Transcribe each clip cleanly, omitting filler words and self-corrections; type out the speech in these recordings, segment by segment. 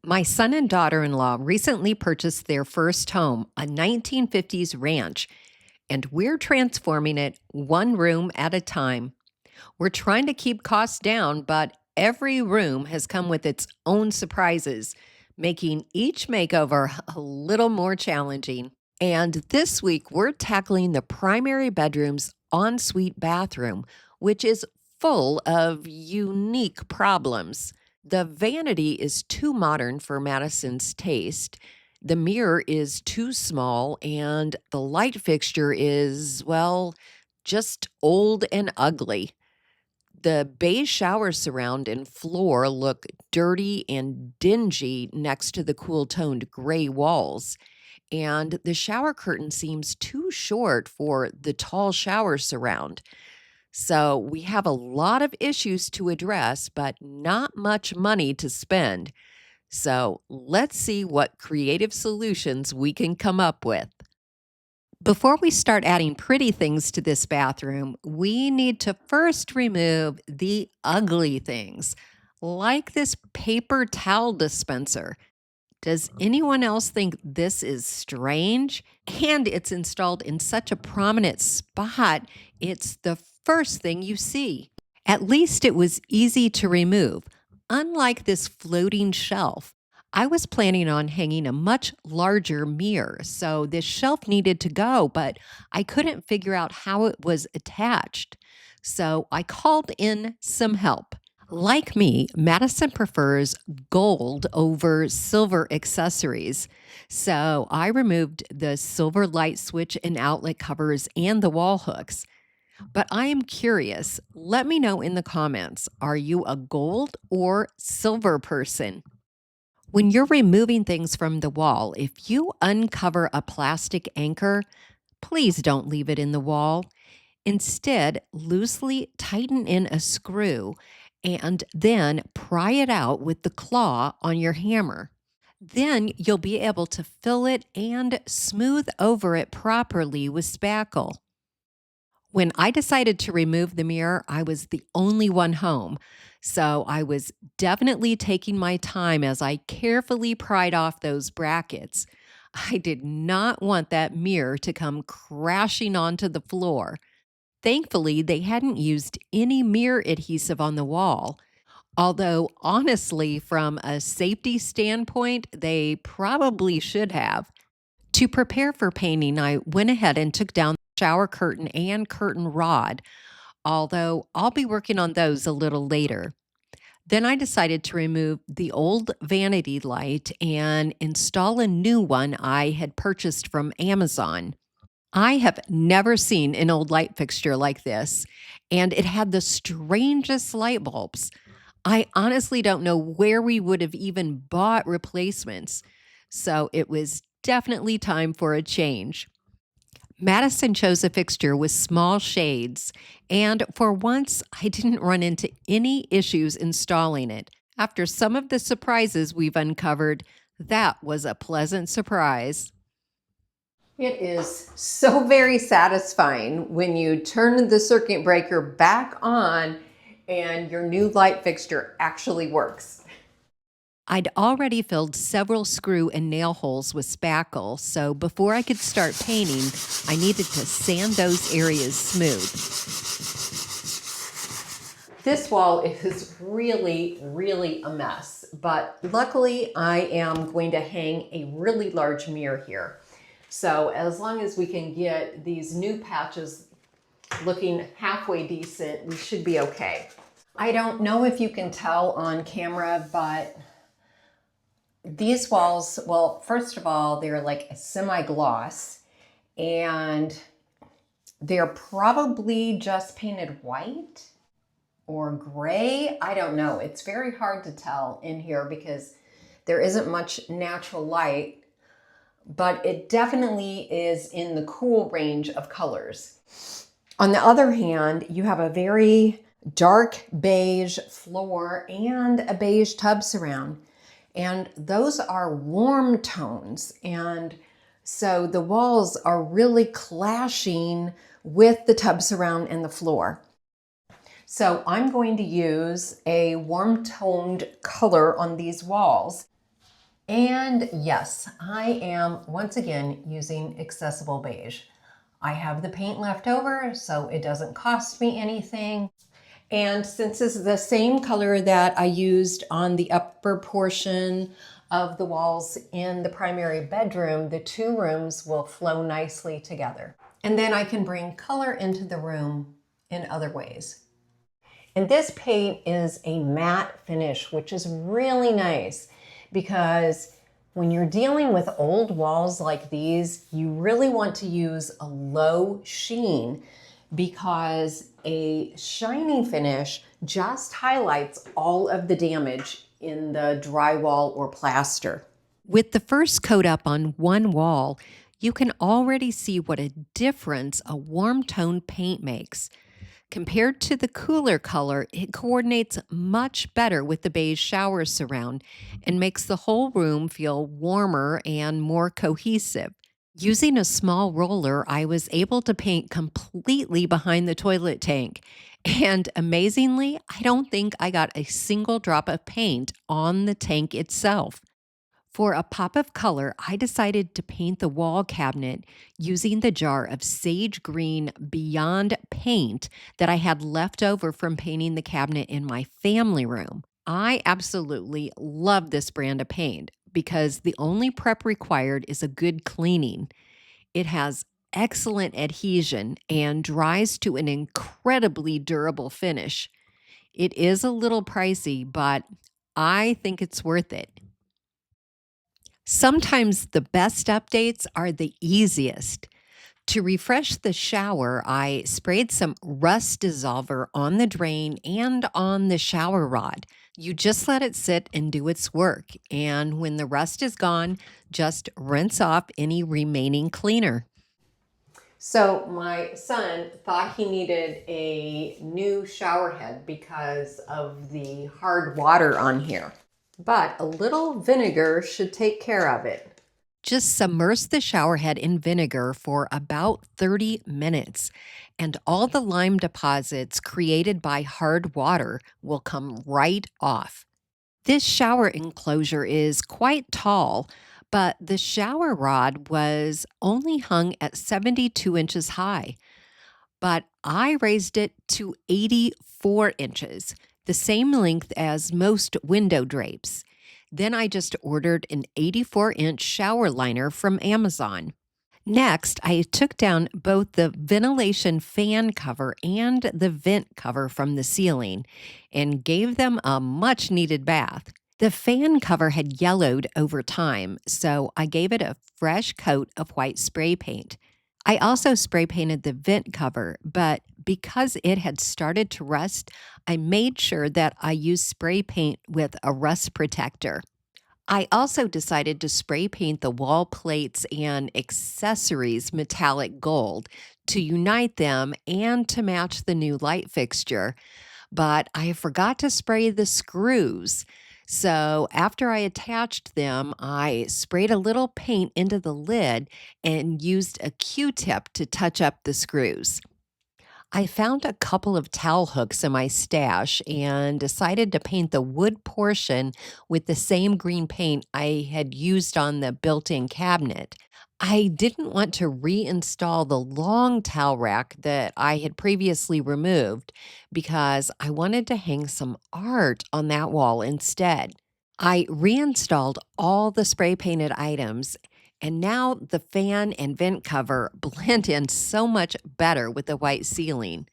My son and daughter-in-law recently purchased their first home, a 1950s ranch, and we're transforming it one room at a time. We're trying to keep costs down, but every room has come with its own surprises, making each makeover a little more challenging. And this week, we're tackling the primary bedroom's ensuite bathroom, which is full of unique problems. The vanity is too modern for Madison's taste. The mirror is too small, and the light fixture is, well, just old and ugly. The beige shower surround and floor look dirty and dingy next to the cool toned gray walls. And the shower curtain seems too short for the tall shower surround. So we have a lot of issues to address, but not much money to spend. So let's see what creative solutions we can come up with. Before we start adding pretty things to this bathroom, we need to first remove the ugly things, like this paper towel dispenser. Does anyone else think this is strange? And it's installed in such a prominent spot, it's the first thing you see. At least it was easy to remove. Unlike this floating shelf, I was planning on hanging a much larger mirror, so this shelf needed to go, but I couldn't figure out how it was attached. So I called in some help. Like me, Madison prefers gold over silver accessories. So I removed the silver light switch and outlet covers and the wall hooks. But I am curious. Let me know in the comments, are you a gold or silver person? When you're removing things from the wall, if you uncover a plastic anchor, please don't leave it in the wall. Instead, loosely tighten in a screw and then pry it out with the claw on your hammer. Then you'll be able to fill it and smooth over it properly with spackle. When I decided to remove the mirror, I was the only one home. So I was definitely taking my time as I carefully pried off those brackets. I did not want that mirror to come crashing onto the floor. Thankfully, they hadn't used any mirror adhesive on the wall. Although, honestly, from a safety standpoint, they probably should have. To prepare for painting, I went ahead and took down the shower curtain and curtain rod, although I'll be working on those a little later. Then I decided to remove the old vanity light and install a new one I had purchased from Amazon. I have never seen an old light fixture like this, and it had the strangest light bulbs. I honestly don't know where we would have even bought replacements, so it was definitely time for a change. Madison chose a fixture with small shades, and for once, I didn't run into any issues installing it. After some of the surprises we've uncovered, that was a pleasant surprise. It is so very satisfying when you turn the circuit breaker back on and your new light fixture actually works. I'd already filled several screw and nail holes with spackle, so before I could start painting, I needed to sand those areas smooth. This wall is really a mess, but luckily I am going to hang a really large mirror here. So as long as we can get these new patches looking halfway decent, we should be okay. I don't know if you can tell on camera, but these walls, well, first of all, they're like a semi-gloss and they're probably just painted white or gray. I don't know. It's very hard to tell in here because there isn't much natural light, but it definitely is in the cool range of colors. On the other hand, you have a very dark beige floor and a beige tub surround. And those are warm tones. And so the walls are really clashing with the tub surround and the floor. So I'm going to use a warm toned color on these walls. And yes, I am once again using accessible beige. I have the paint left over, so it doesn't cost me anything. And since this is the same color that I used on the upper portion of the walls in the primary bedroom, the two rooms will flow nicely together. And then I can bring color into the room in other ways. And this paint is a matte finish, which is really nice because when you're dealing with old walls like these, you really want to use a low sheen because a shiny finish just highlights all of the damage in the drywall or plaster. With the first coat up on one wall, you can already see what a difference a warm tone paint makes. Compared to the cooler color, it coordinates much better with the beige shower surround and makes the whole room feel warmer and more cohesive. Using a small roller, I was able to paint completely behind the toilet tank. And amazingly, I don't think I got a single drop of paint on the tank itself. For a pop of color, I decided to paint the wall cabinet using the jar of sage green Beyond paint that I had left over from painting the cabinet in my family room. I absolutely love this brand of paint because the only prep required is a good cleaning. It has excellent adhesion and dries to an incredibly durable finish. It is a little pricey, but I think it's worth it. Sometimes the best updates are the easiest. To refresh the shower, I sprayed some rust dissolver on the drain and on the shower rod. You just let it sit and do its work, and when the rust is gone, just rinse off any remaining cleaner. So my son thought he needed a new shower head because of the hard water on here. But a little vinegar should take care of it. Just submerge the shower head in vinegar for about 30 minutes, and all the lime deposits created by hard water will come right off. This shower enclosure is quite tall, but the shower rod was only hung at 72 inches high, but I raised it to 84 inches, the same length as most window drapes. Then I just ordered an 84-inch shower liner from Amazon. Next, I took down both the ventilation fan cover and the vent cover from the ceiling and gave them a much needed bath. The fan cover had yellowed over time, so I gave it a fresh coat of white spray paint. I also spray painted the vent cover, but because it had started to rust, I made sure that I used spray paint with a rust protector. I also decided to spray paint the wall plates and accessories metallic gold to unite them and to match the new light fixture, but I forgot to spray the screws. So after I attached them, I sprayed a little paint into the lid and used a Q-tip to touch up the screws. I found a couple of towel hooks in my stash and decided to paint the wood portion with the same green paint I had used on the built-in cabinet. I didn't want to reinstall the long towel rack that I had previously removed because I wanted to hang some art on that wall instead. I reinstalled all the spray painted items, and now the fan and vent cover blend in so much better with the white ceiling.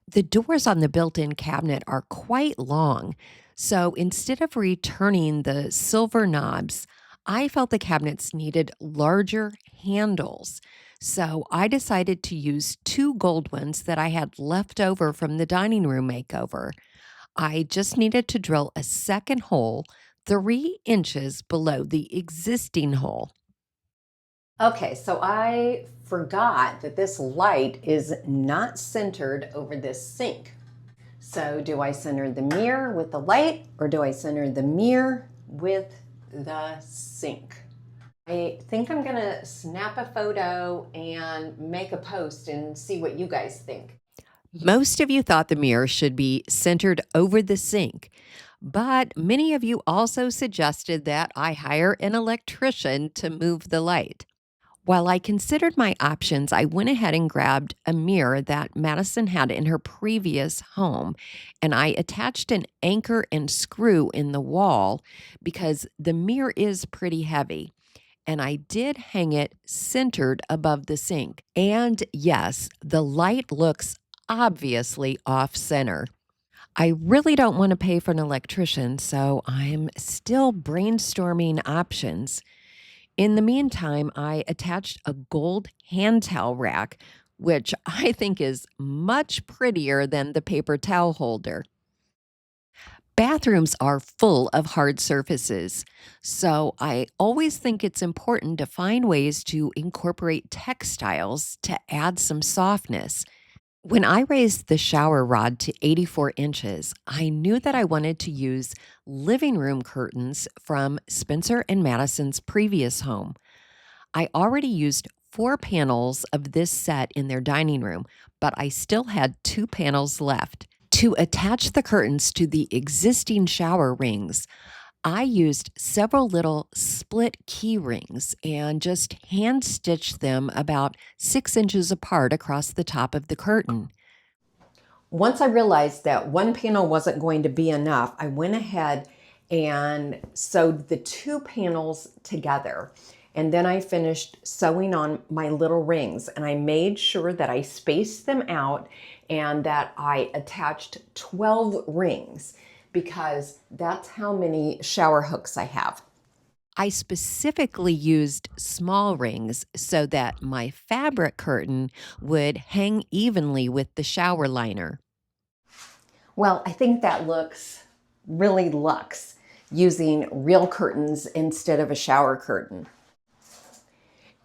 The doors on the built-in cabinet are quite long, so instead of returning the silver knobs, I felt the cabinets needed larger handles. So I decided to use two gold ones that I had left over from the dining room makeover. I just needed to drill a second hole 3 inches below the existing hole. Okay, so I forgot that this light is not centered over this sink. So do I center the mirror with the light or do I center the mirror with the sink? I think I'm gonna snap a photo and make a post and see what you guys think. Most of you thought the mirror should be centered over the sink, But many of you also suggested that I hire an electrician to move the light. While I considered my options, I went ahead and grabbed a mirror that Madison had in her previous home, and I attached an anchor and screw in the wall because the mirror is pretty heavy. And I did hang it centered above the sink. And yes, the light looks obviously off center. I really don't want to pay for an electrician, so I'm still brainstorming options. In the meantime, I attached a gold hand towel rack, which I think is much prettier than the paper towel holder. Bathrooms are full of hard surfaces, so I always think it's important to find ways to incorporate textiles to add some softness. When I raised the shower rod to 84 inches, I knew that I wanted to use living room curtains from Spencer and Madison's previous home. I already used 4 panels of this set in their dining room, but I still had 2 panels left. To attach the curtains to the existing shower rings, I used several little split key rings and just hand stitched them about 6 inches apart across the top of the curtain. Once I realized that 1 panel wasn't going to be enough, I went ahead and sewed the 2 panels together. And then I finished sewing on my little rings, and I made sure that I spaced them out and that I attached 12 rings because that's how many shower hooks I have. I specifically used small rings so that my fabric curtain would hang evenly with the shower liner. Well, I think that looks really luxe using real curtains instead of a shower curtain.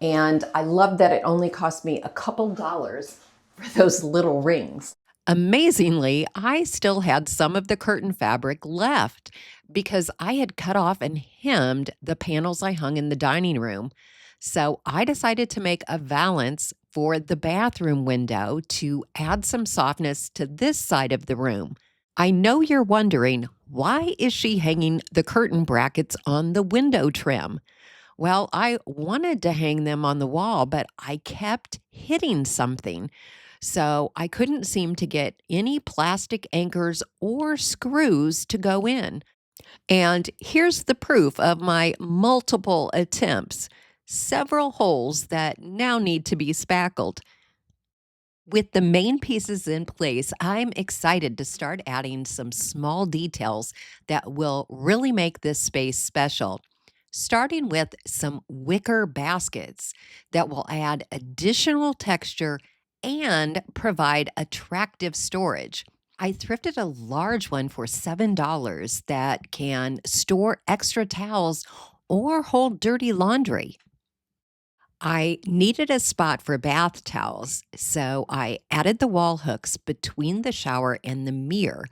And I love that it only cost me a couple dollars for those little rings. Amazingly, I still had some of the curtain fabric left because I had cut off and hemmed the panels I hung in the dining room. So I decided to make a valance for the bathroom window to add some softness to this side of the room. I know you're wondering, why is she hanging the curtain brackets on the window trim? Well, I wanted to hang them on the wall, but I kept hitting something. So I couldn't seem to get any plastic anchors or screws to go in. And here's the proof of my multiple attempts, several holes that now need to be spackled. With the main pieces in place, I'm excited to start adding some small details that will really make this space special. Starting with some wicker baskets that will add additional texture and provide attractive storage. I thrifted a large one for $7 that can store extra towels or hold dirty laundry. I needed a spot for bath towels, so I added the wall hooks between the shower and the mirror.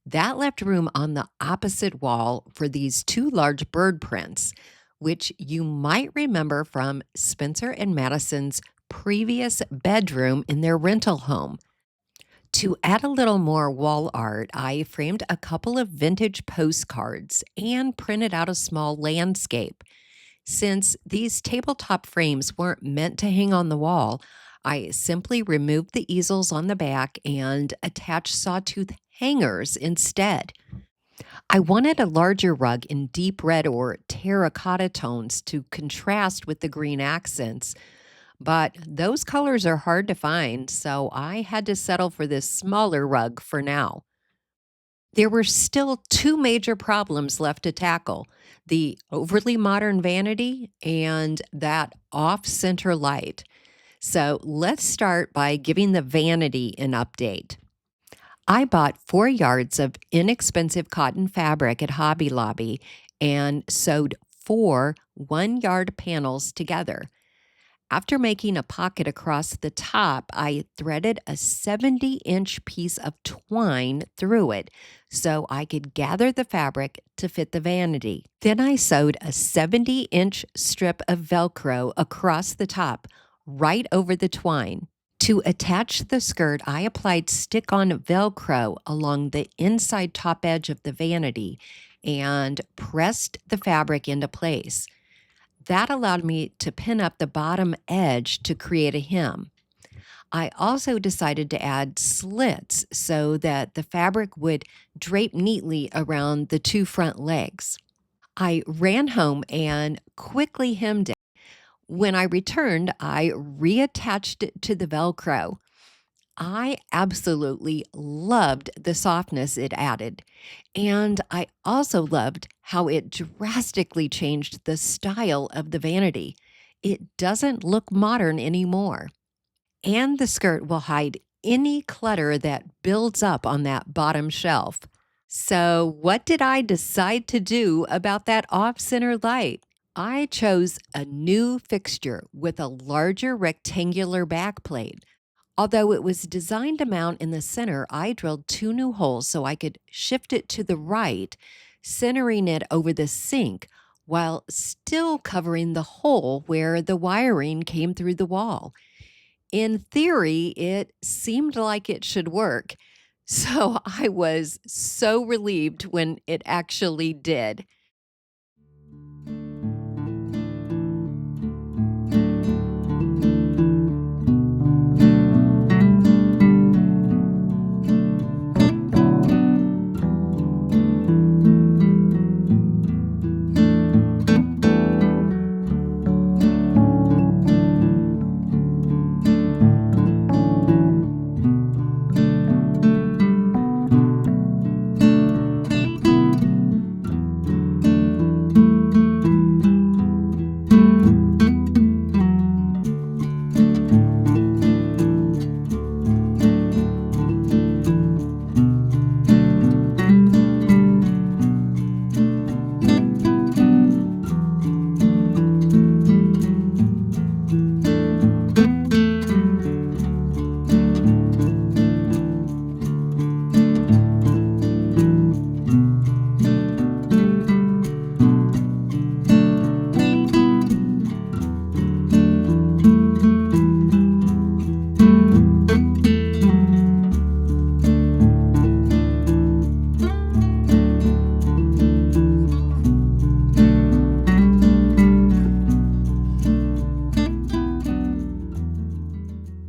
That left room on the opposite wall for these 2 large bird prints, which you might remember from Spencer and Madison's previous bedroom in their rental home. To add a little more wall art, I framed a couple of vintage postcards and printed out a small landscape. Since these tabletop frames weren't meant to hang on the wall, I simply removed the easels on the back and attached sawtooth hangers instead. I wanted a larger rug in deep red or terracotta tones to contrast with the green accents, but those colors are hard to find, so I had to settle for this smaller rug for now. There were still 2 major problems left to tackle: the overly modern vanity and that off center light. So let's start by giving the vanity an update. I bought 4 yards of inexpensive cotton fabric at Hobby Lobby and sewed 4 1-yard panels together. After making a pocket across the top, I threaded a 70-inch piece of twine through it so I could gather the fabric to fit the vanity. Then I sewed a 70-inch strip of Velcro across the top, right over the twine. To attach the skirt, I applied stick-on Velcro along the inside top edge of the vanity and pressed the fabric into place. That allowed me to pin up the bottom edge to create a hem. I also decided to add slits so that the fabric would drape neatly around the two front legs. I ran home and quickly hemmed it. When I returned, I reattached it to the Velcro. I absolutely loved the softness it added, and I also loved how it drastically changed the style of the vanity. It doesn't look modern anymore, and the skirt will hide any clutter that builds up on that bottom shelf. So, what did I decide to do about that off-center light? I chose a new fixture with a larger rectangular backplate. Although it was designed to mount in the center, I drilled two new holes so I could shift it to the right, centering it over the sink while still covering the hole where the wiring came through the wall. In theory, it seemed like it should work, so I was so relieved when it actually did.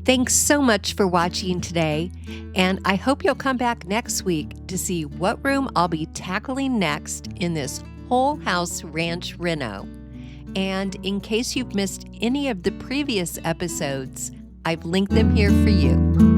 Thanks so much for watching today, and I hope you'll come back next week to see what room I'll be tackling next in this whole house Ranch Reno. And in case you've missed any of the previous episodes, I've linked them here for you.